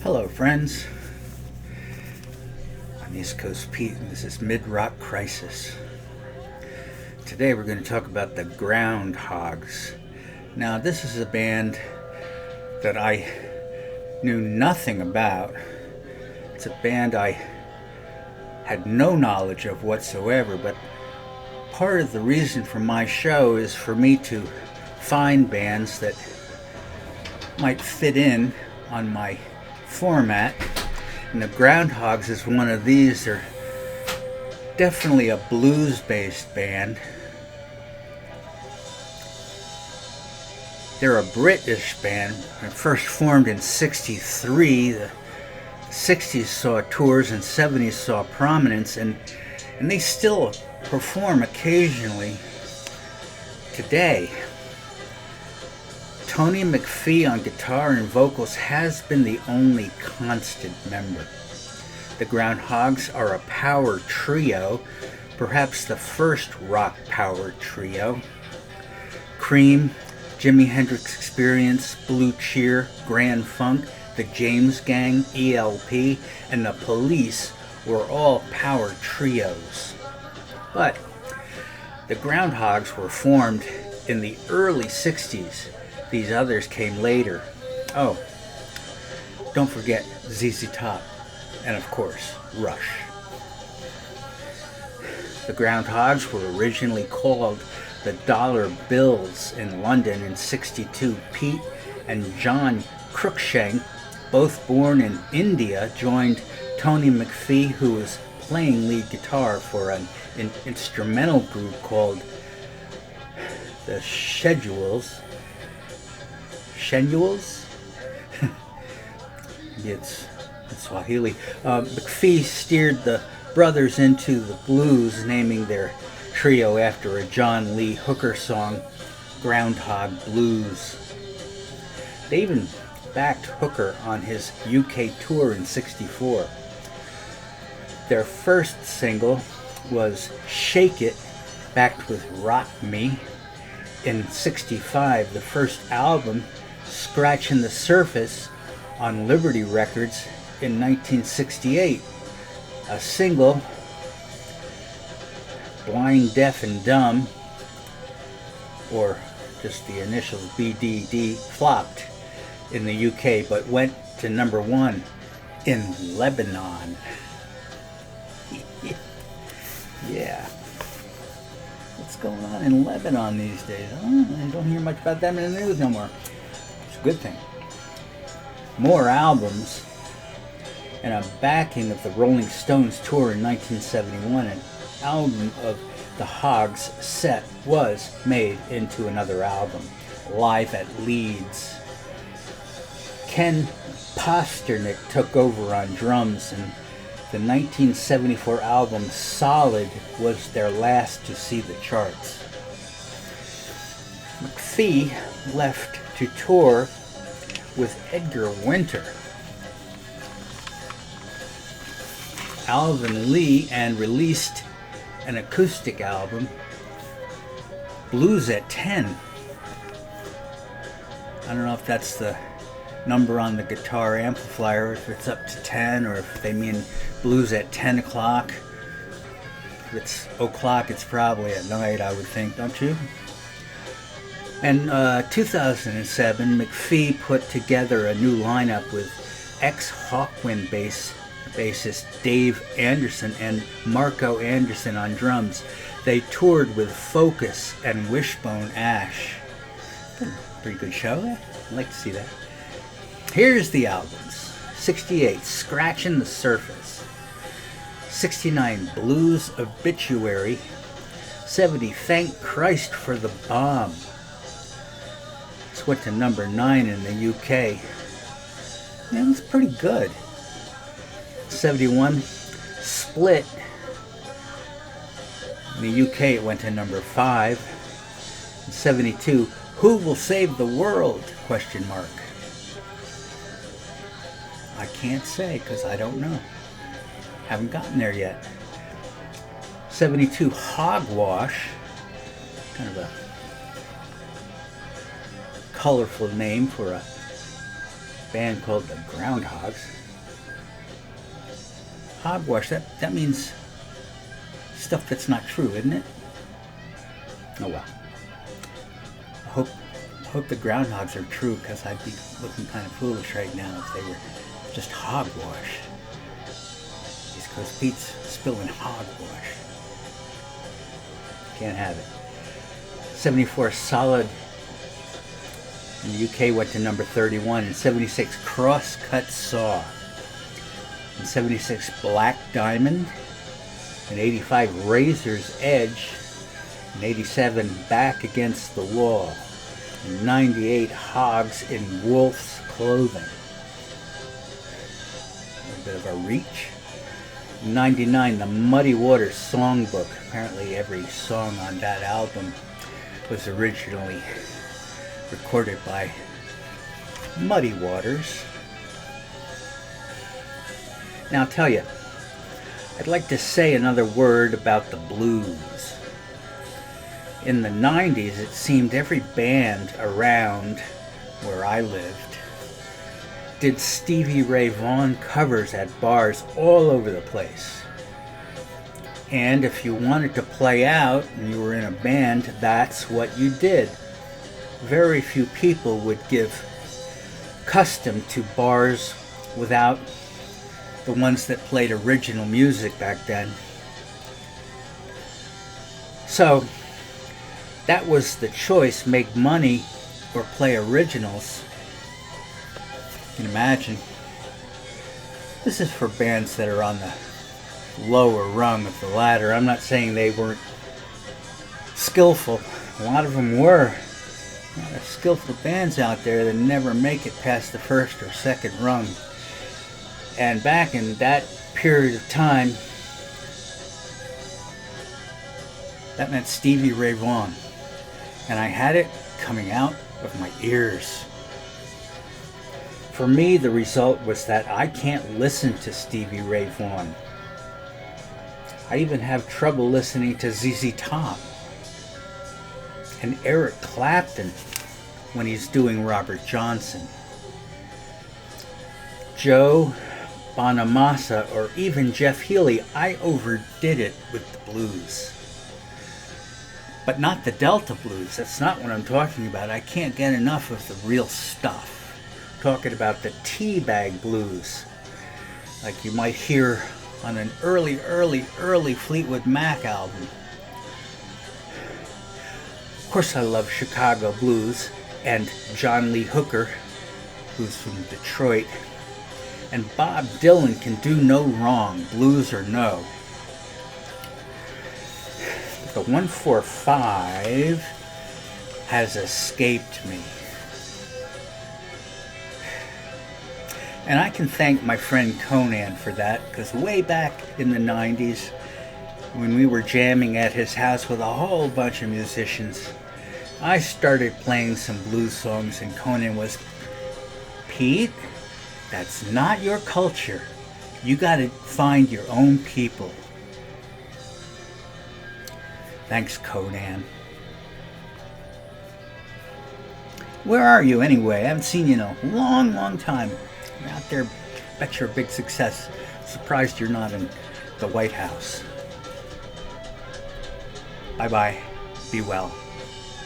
Hello, friends. I'm East Coast Pete, and this is Mid-Rock Crisis. Today we're going to talk about the Groundhogs. Now, this is a band that I knew nothing about. It's a band I had no knowledge of whatsoever, but part of the reason for my show is for me to find bands that might fit in on my format, and the Groundhogs is one of these. They're definitely a blues-based band. They're a British band, first formed in '63. The '60s saw tours and '70s saw prominence, and they still perform occasionally today. Tony McPhee on guitar and vocals has been the only constant member. The Groundhogs are a power trio, perhaps the first rock power trio. Cream, Jimi Hendrix Experience, Blue Cheer, Grand Funk, the James Gang, ELP, and the Police were all power trios. But the Groundhogs were formed in the early '60s. These others came later. Oh, don't forget ZZ Top, and of course, Rush. The Groundhogs were originally called the Dollar Bills in London in '62. Pete and John Cruikshank, both born in India, joined Tony McPhee, who was playing lead guitar for an instrumental group called the Schedules. It's Swahili. McPhee steered the brothers into the blues, naming their trio after a John Lee Hooker song, Groundhog Blues. They even backed Hooker on his UK tour in '64. Their first single was Shake It, backed with Rock Me. In '65, the first album, Scratching the Surface, on Liberty Records in 1968. A single, Blind, Deaf, and Dumb, or just the initials BDD, flopped in the UK but went to number one in Lebanon. Yeah. What's going on in Lebanon these days? I don't hear much about them in the news no more. It's a good thing. More albums, and a backing of the Rolling Stones tour in 1971. An album of the Hogs set was made into another album, Live at Leeds. Ken Pasternak took over on drums, and the 1974 album Solid was their last to see the charts. McPhee left to tour with Edgar Winter, Alvin Lee, and released an acoustic album, Blues at 10. I don't know if that's the number on the guitar amplifier, if it's up to 10, or if they mean blues at 10 o'clock. If it's o'clock, it's probably at night, I would think, don't you? In 2007, McPhee put together a new lineup with ex-Hawkwind bassist Dave Anderson and Marco Anderson on drums. They toured with Focus and Wishbone Ash. Pretty good show there. I'd like to see that. Here's the albums. '68, Scratching the Surface. '69, Blues Obituary. '70, Thank Christ for the Bomb. This went to number 9 in the UK. Yeah, it's pretty good. '71, Split. In the UK it went to number 5. In '72, Who Will Save the World? Question mark. I can't say because I don't know. Haven't gotten there yet. '72, Hogwash. Kind of a colorful name for a band called the Groundhogs. Hogwash, that means stuff that's not true, isn't it? Oh well. I hope the groundhogs are true, because I'd be looking kind of foolish right now if they were just hogwash. East Coast Pete's spilling hogwash. Can't have it. 74 Solid in the UK went to number 31. And 76 Crosscut Saw. And 76 Black Diamond. And 85 Razor's Edge. And 87 Back Against the Wall. And 98 Hogs in Wolf's Clothing. A little bit of a reach. 99 The Muddy Waters Songbook. Apparently every song on that album was originally recorded by Muddy Waters. Now I'll tell you, I'd like to say another word about the blues. In the 90s, it seemed every band around where I lived did Stevie Ray Vaughan covers at bars all over the place. And if you wanted to play out and you were in a band, that's what you did. Very few people would give custom to bars without the ones that played original music back then. So that was the choice: make money or play originals. You can imagine. This is for bands that are on the lower rung of the ladder. I'm not saying they weren't skillful. A lot of them were. A lot of skillful bands out there that never make it past the first or second rung. And back in that period of time, that meant Stevie Ray Vaughan. And I had it coming out of my ears. For me, the result was that I can't listen to Stevie Ray Vaughan. I even have trouble listening to ZZ Top and Eric Clapton when he's doing Robert Johnson. Joe Bonamassa or even Jeff Healey, I overdid it with the blues. But not the Delta blues. That's not what I'm talking about. I can't get enough of the real stuff. I'm talking about the teabag blues, like you might hear on an early Fleetwood Mac album. Of course I love Chicago blues and John Lee Hooker, who's from Detroit. And Bob Dylan can do no wrong, blues or no. The 145 has escaped me. And I can thank my friend Conan for that, because way back in the 90s, when we were jamming at his house with a whole bunch of musicians, I started playing some blues songs, and Conan was, Pete, that's not your culture. You got to find your own people. Thanks, Conan. Where are you anyway? I haven't seen you in a long time. You're out there, bet you're a big success. Surprised you're not in the White House. Bye-bye. Be well.